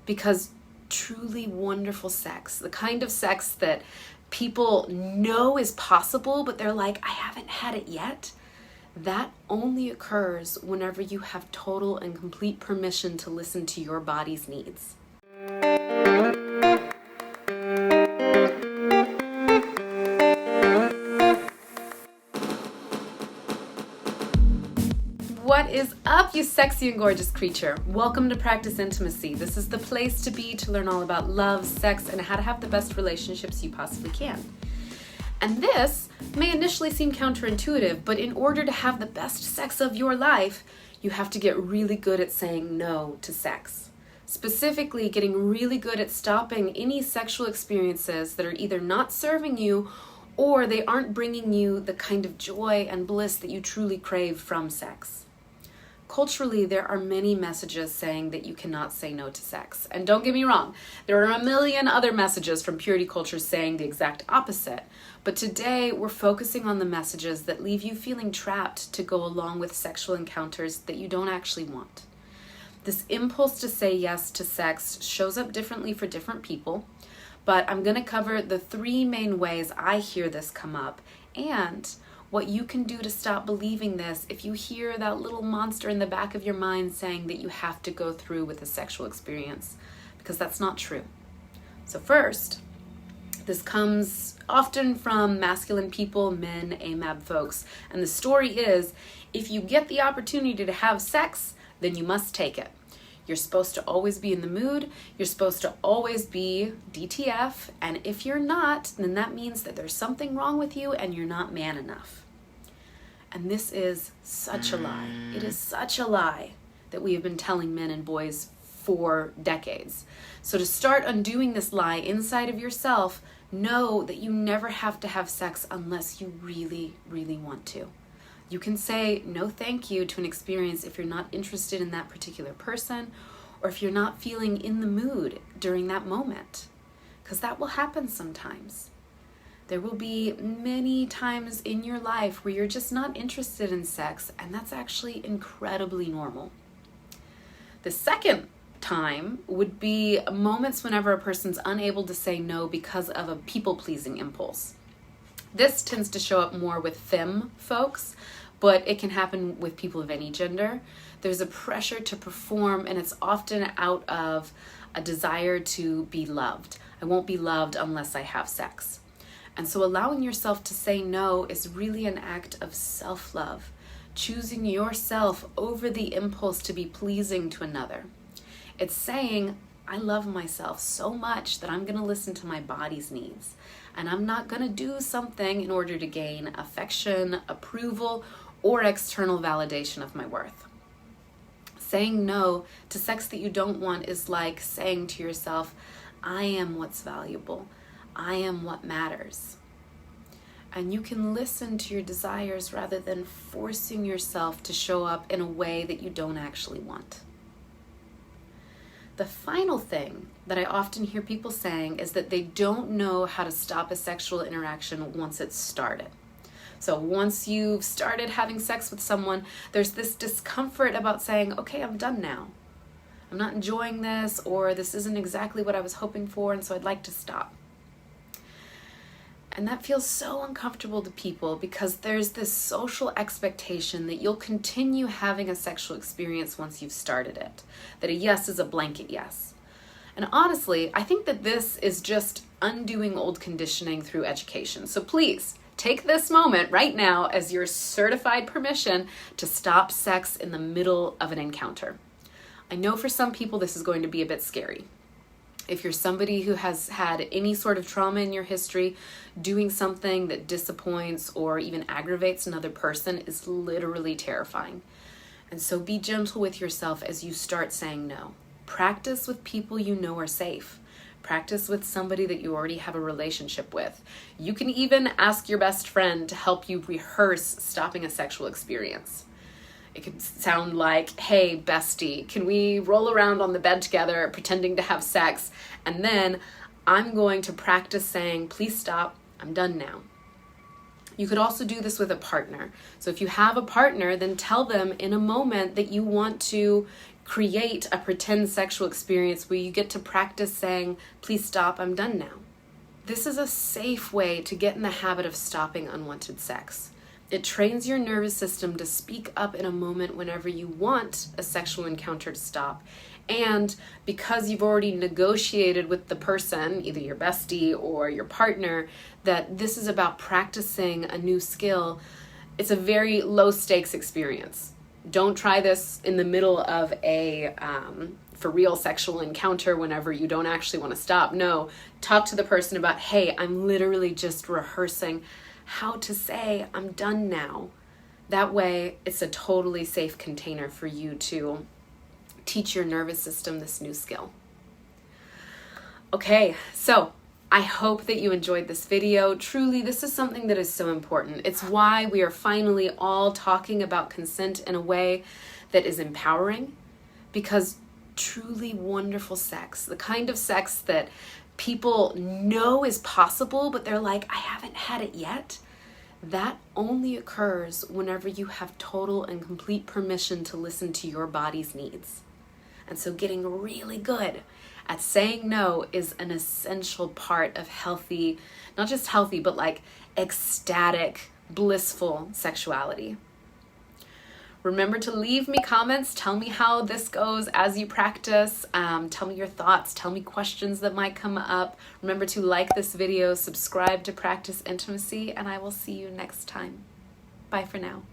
because truly wonderful sex, the kind of sex that people know is possible, but they're like, I haven't had it yet, that only occurs whenever you have total and complete permission to listen to your body's needs. What is up, you sexy and gorgeous creature? Welcome to Practice Intimacy. This is the place to be to learn all about love, sex, and how to have the best relationships you possibly can. And this may initially seem counterintuitive, but in order to have the best sex of your life, you have to get really good at saying no to sex. Specifically, getting really good at stopping any sexual experiences that are either not serving you or they aren't bringing you the kind of joy and bliss that you truly crave from sex. Culturally, there are many messages saying that you cannot say no to sex. And don't get me wrong, there are a million other messages from purity cultures saying the exact opposite. But today, we're focusing on the messages that leave you feeling trapped to go along with sexual encounters that you don't actually want. This impulse to say yes to sex shows up differently for different people, but I'm going to cover the three main ways I hear this come up and what you can do to stop believing this if you hear that little monster in the back of your mind saying that you have to go through with a sexual experience, because that's not true. So first, this comes often from masculine people, men, AMAB folks, and the story is, if you get the opportunity to have sex, then you must take it. You're supposed to always be in the mood, you're supposed to always be DTF, and if you're not, then that means that there's something wrong with you and you're not man enough. And this is such a lie. It is such a lie that we have been telling men and boys for decades. So to start undoing this lie inside of yourself, know that you never have to have sex unless you really, really want to. You can say no thank you to an experience if you're not interested in that particular person or if you're not feeling in the mood during that moment, because that will happen sometimes. There will be many times in your life where you're just not interested in sex, and that's actually incredibly normal. The second time would be moments whenever a person's unable to say no because of a people-pleasing impulse. This tends to show up more with femme folks, but it can happen with people of any gender. There's a pressure to perform, and it's often out of a desire to be loved. I won't be loved unless I have sex. And so allowing yourself to say no is really an act of self-love, choosing yourself over the impulse to be pleasing to another. It's saying, I love myself so much that I'm going to listen to my body's needs. And I'm not going to do something in order to gain affection, approval, or external validation of my worth. Saying no to sex that you don't want is like saying to yourself, I am what's valuable. I am what matters. And you can listen to your desires rather than forcing yourself to show up in a way that you don't actually want. The final thing that I often hear people saying is that they don't know how to stop a sexual interaction once it's started. So once you've started having sex with someone, there's this discomfort about saying, okay, I'm done now. I'm not enjoying this, or this isn't exactly what I was hoping for, and so I'd like to stop. And that feels so uncomfortable to people because there's this social expectation that you'll continue having a sexual experience once you've started it, that a yes is a blanket yes. And honestly, I think that this is just undoing old conditioning through education. So please, take this moment right now as your certified permission to stop sex in the middle of an encounter. I know for some people this is going to be a bit scary. If you're somebody who has had any sort of trauma in your history, doing something that disappoints or even aggravates another person is literally terrifying. And so be gentle with yourself as you start saying no. Practice with people you know are safe. Practice with somebody that you already have a relationship with. You can even ask your best friend to help you rehearse stopping a sexual experience. It could sound like, hey, bestie, can we roll around on the bed together pretending to have sex? And then I'm going to practice saying, please stop, I'm done now. You could also do this with a partner. So if you have a partner, then tell them in a moment that you want to create a pretend sexual experience where you get to practice saying, please stop, I'm done now. This is a safe way to get in the habit of stopping unwanted sex. It trains your nervous system to speak up in a moment whenever you want a sexual encounter to stop. And because you've already negotiated with the person, either your bestie or your partner, that this is about practicing a new skill, it's a very low stakes experience. Don't try this in the middle of a for real sexual encounter whenever you don't actually want to stop. No, talk to the person about, hey, I'm literally just rehearsing how to say I'm done now. That way, it's a totally safe container for you to teach your nervous system this new skill. Okay, so I hope that you enjoyed this video. Truly, this is something that is so important. It's why we are finally all talking about consent in a way that is empowering, because truly wonderful sex, the kind of sex that people know is possible, but they're like, I haven't had it yet, that only occurs whenever you have total and complete permission to listen to your body's needs. And so getting really good at saying no is an essential part of healthy, not just healthy, but like ecstatic, blissful sexuality. Remember to leave me comments. Tell me how this goes as you practice. Tell me your thoughts. Tell me questions that might come up. Remember to like this video, subscribe to Practice Intimacy, and I will see you next time. Bye for now.